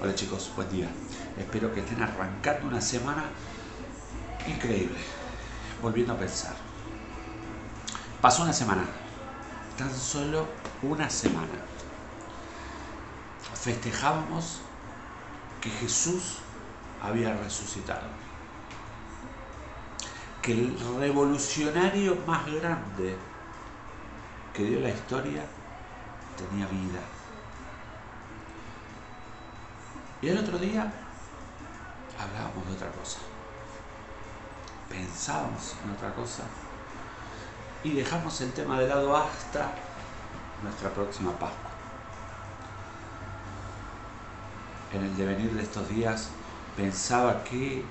Hola chicos, buen día. Espero que estén arrancando una semana increíble. Volviendo a pensar. Pasó una semana, tan solo una semana. Festejábamos que Jesús había resucitado. Que el revolucionario más grande que dio la historia tenía vida. Y el otro día hablábamos de otra cosa. Pensábamos en otra cosa y dejamos el tema de lado hasta nuestra próxima Pascua. En el devenir de estos días pensaba qué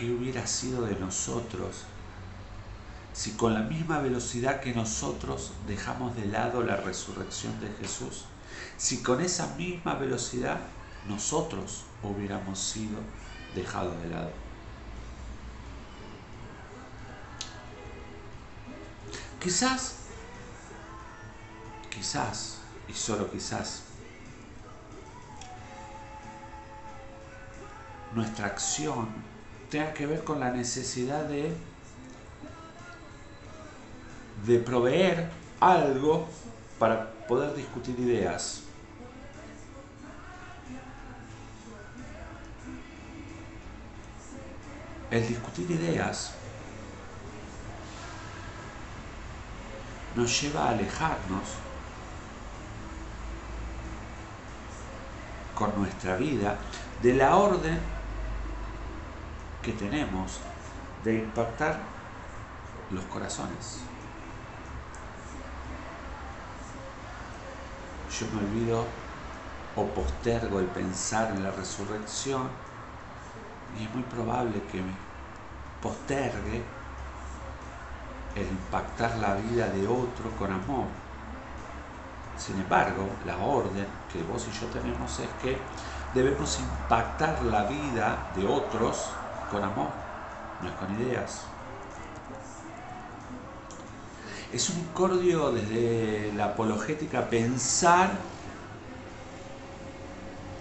hubiera sido de nosotros si con la misma velocidad que nosotros dejamos de lado la resurrección de Jesús, si con esa misma velocidad nosotros hubiéramos sido dejados de lado. Quizás, y solo quizás, nuestra acción tenga que ver con la necesidad de proveer algo para poder discutir ideas. El discutir ideas nos lleva a alejarnos con nuestra vida de la orden que tenemos de impactar los corazones. Yo me olvido o postergo el pensar en la resurrección y es muy probable que me postergue el impactar la vida de otro con amor. Sin embargo, la orden que vos y yo tenemos es que debemos impactar la vida de otros con amor, no es con ideas. Es un incordio desde la apologética pensar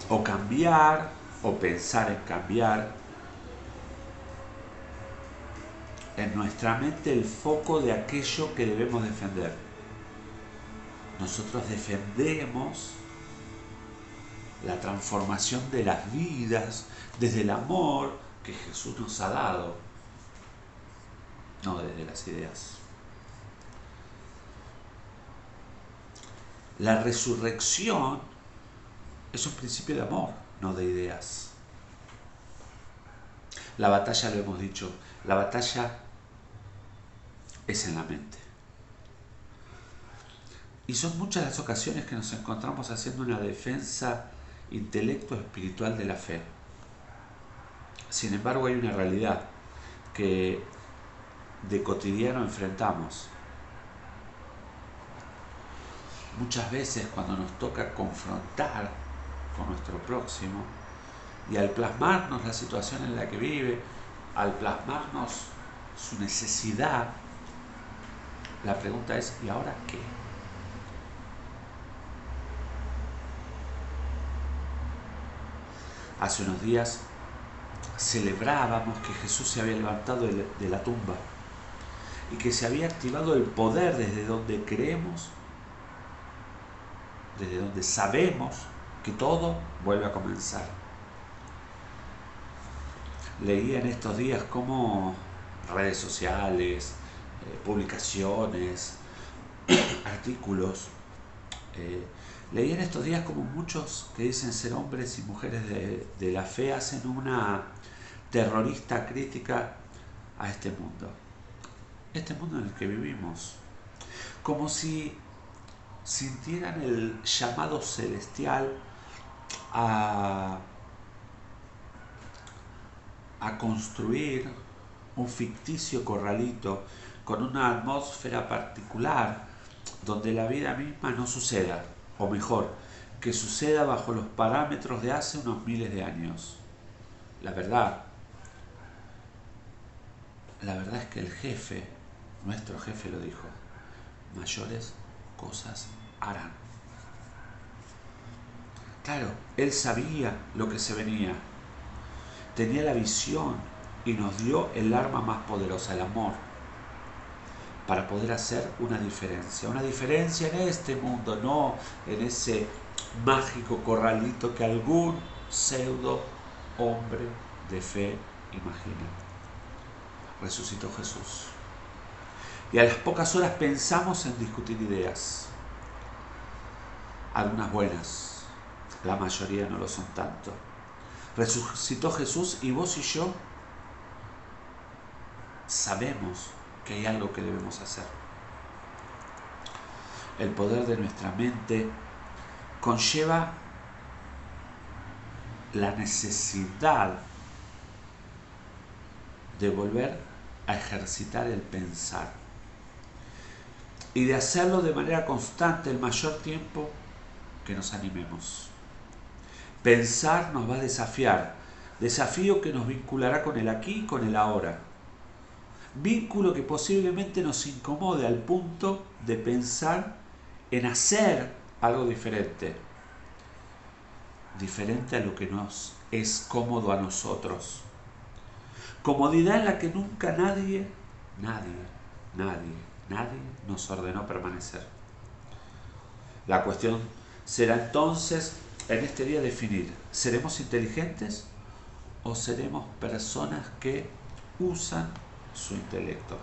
o cambiar o pensar en cambiar en nuestra mente el foco de aquello que debemos defender. Nosotros defendemos la transformación de las vidas desde el amor que Jesús nos ha dado, no desde las ideas. La resurrección es un principio de amor, no de ideas. La batalla, lo hemos dicho, la batalla es en la mente. Y son muchas las ocasiones que nos encontramos haciendo una defensa intelecto-espiritual de la fe. Sin embargo, hay una realidad que de cotidiano enfrentamos. Muchas veces cuando nos toca confrontar con nuestro próximo y al plasmarnos la situación en la que vive, al plasmarnos su necesidad, la pregunta es, ¿y ahora qué? Hace unos días celebrábamos que Jesús se había levantado de la tumba y que se había activado el poder desde donde creemos, desde donde sabemos que todo vuelve a comenzar. Leía en estos días cómo redes sociales, publicaciones, artículos, leí en estos días como muchos que dicen ser hombres y mujeres de la fe hacen una terrorista crítica a este mundo en el que vivimos, como si sintieran el llamado celestial a construir un ficticio corralito con una atmósfera particular donde la vida misma no suceda, o mejor, que suceda bajo los parámetros de hace unos miles de años. La verdad es que el jefe, nuestro jefe lo dijo, mayores cosas harán. Claro, Él sabía lo que se venía, tenía la visión y nos dio el arma más poderosa, el amor, para poder hacer una diferencia en este mundo, no en ese mágico corralito que algún pseudo hombre de fe imagina. Resucitó Jesús. Y a las pocas horas pensamos en discutir ideas, algunas buenas, la mayoría no lo son tanto. Resucitó Jesús y vos y yo sabemos que hay algo que debemos hacer. El poder de nuestra mente conlleva la necesidad de volver a ejercitar el pensar y de hacerlo de manera constante el mayor tiempo que nos animemos. Pensar nos va a desafiar, desafío que nos vinculará con el aquí y con el ahora. Vínculo que posiblemente nos incomode al punto de pensar en hacer algo diferente a lo que nos es cómodo a nosotros. Comodidad en la que nunca nadie nos ordenó permanecer. La cuestión será entonces en este día definir, ¿seremos inteligentes o seremos personas que usan su intelecto?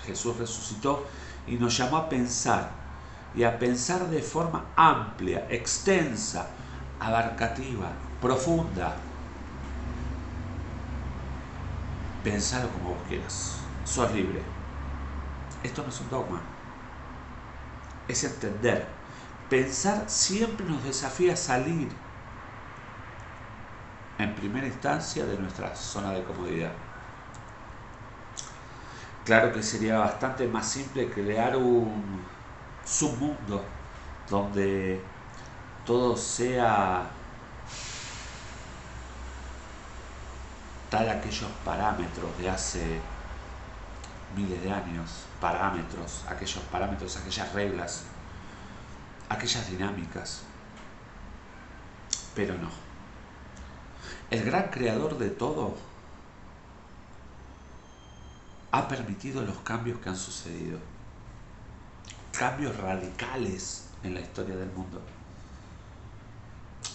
Jesús resucitó y nos llamó a pensar, y a pensar de forma amplia, extensa, abarcativa, profunda. Pensalo como vos quieras, sos libre. Esto no es un dogma, es entender. Pensar siempre nos desafía a salir, en primera instancia, de nuestra zona de comodidad. Claro que sería bastante más simple crear un submundo donde todo sea tal aquellos parámetros de hace miles de años, aquellos parámetros, aquellas reglas, aquellas dinámicas. Pero no. El gran creador de todo ha permitido los cambios que han sucedido. Cambios radicales en la historia del mundo.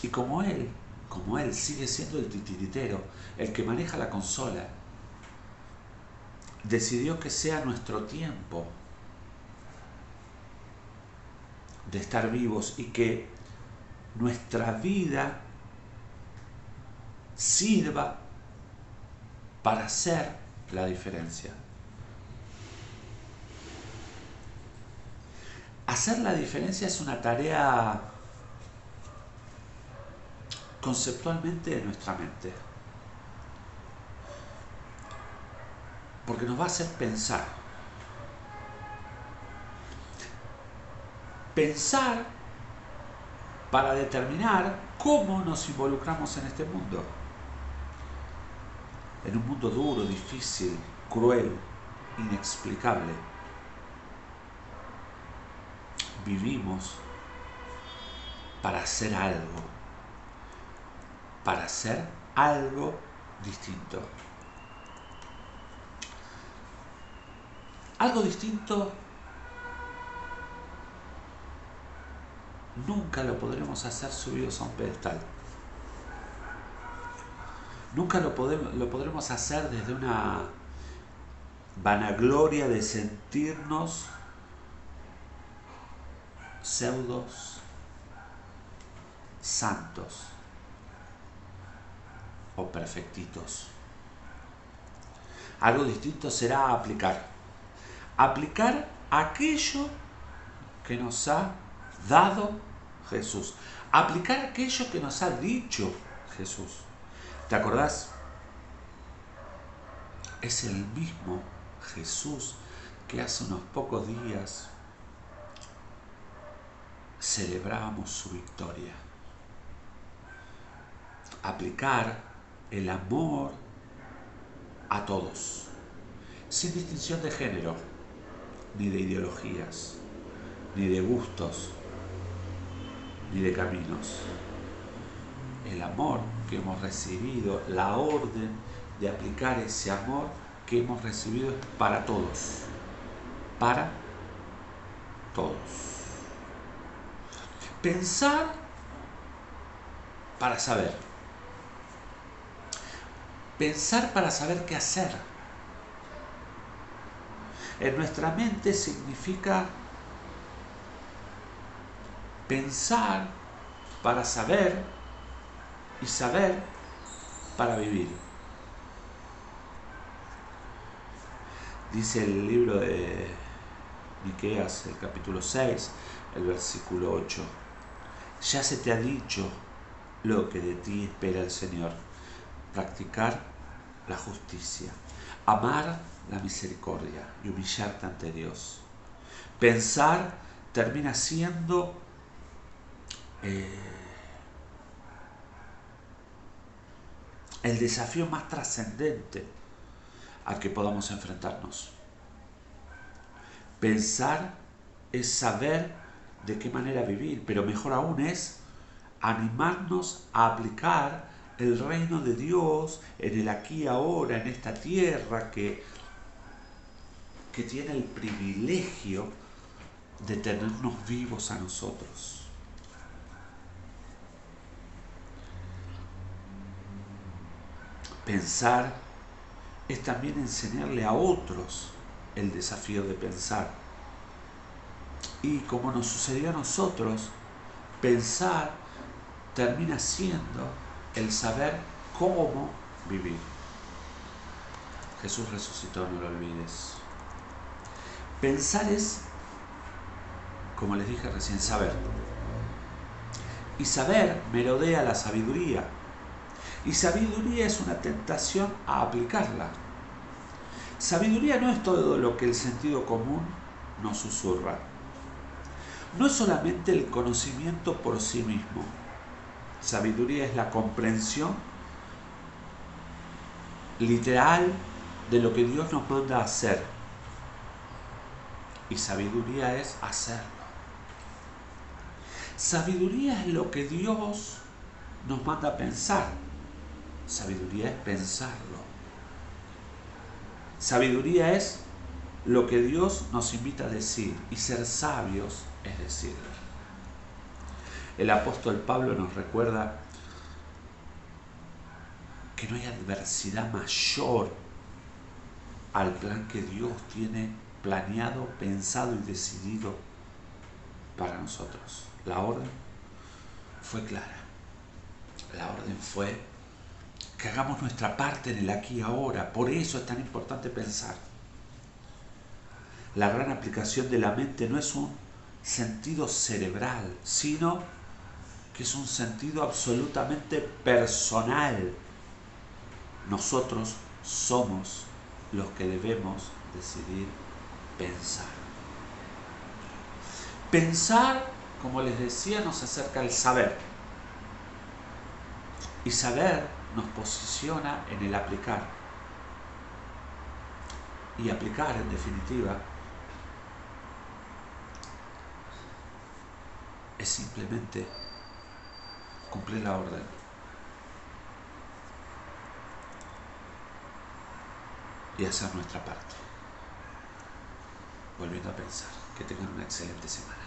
Y como él sigue siendo el titiritero, el que maneja la consola, decidió que sea nuestro tiempo de estar vivos y que nuestra vida sirva para hacer la diferencia. Hacer la diferencia es una tarea conceptualmente de nuestra mente, porque nos va a hacer pensar. Pensar para determinar cómo nos involucramos en este mundo. En un mundo duro, difícil, cruel, inexplicable. Vivimos para hacer algo distinto. Algo distinto nunca lo podremos hacer subidos a un pedestal. Nunca lo podremos hacer desde una vanagloria de sentirnos pseudos santos o perfectitos. Algo distinto será aplicar aquello que nos ha dado Jesús, aplicar aquello que nos ha dicho Jesús. ¿Te acordás? Es el mismo Jesús que hace unos pocos días celebrábamos su victoria. Aplicar el amor a todos, sin distinción de género, ni de ideologías, ni de gustos, ni de caminos. El amor que hemos recibido, la orden de aplicar ese amor que hemos recibido es para todos. Para todos. Pensar para saber. Pensar para saber qué hacer. En nuestra mente significa pensar para saber y saber para vivir. Dice el libro de Miqueas, el capítulo 6, el versículo 8. Ya se te ha dicho lo que de ti espera el Señor. Practicar la justicia, amar la misericordia y humillarte ante Dios. Pensar termina siendo el desafío más trascendente al que podamos enfrentarnos. Pensar es saber de qué manera vivir, pero mejor aún es animarnos a aplicar el reino de Dios en el aquí y ahora, en esta tierra que tiene el privilegio de tenernos vivos a nosotros. Pensar es también enseñarle a otros el desafío de pensar. Y como nos sucedió a nosotros, pensar termina siendo el saber cómo vivir. Jesús resucitó, no lo olvides. Pensar es, como les dije recién, saber. Y saber merodea la sabiduría. Y sabiduría es una tentación a aplicarla. Sabiduría no es todo lo que el sentido común nos susurra. No es solamente el conocimiento por sí mismo. Sabiduría es la comprensión literal de lo que Dios nos manda a hacer. Y sabiduría es hacerlo. Sabiduría es lo que Dios nos manda a pensar. Sabiduría es pensarlo. Sabiduría es lo que Dios nos invita a decir. Y ser sabios es decirlo. El apóstol Pablo nos recuerda que no hay adversidad mayor al plan que Dios tiene planeado, pensado y decidido para nosotros. La orden fue clara. La orden fue que hagamos nuestra parte en el aquí y ahora. Por eso es tan importante pensar. La gran aplicación de la mente no es un sentido cerebral, sino que es un sentido absolutamente personal. Nosotros somos los que debemos decidir pensar. Pensar, como les decía, nos acerca al saber. Y saber nos posiciona en el aplicar. Y aplicar, en definitiva, es simplemente cumplir la orden. Y hacer nuestra parte. Volviendo a pensar. Que tengan una excelente semana.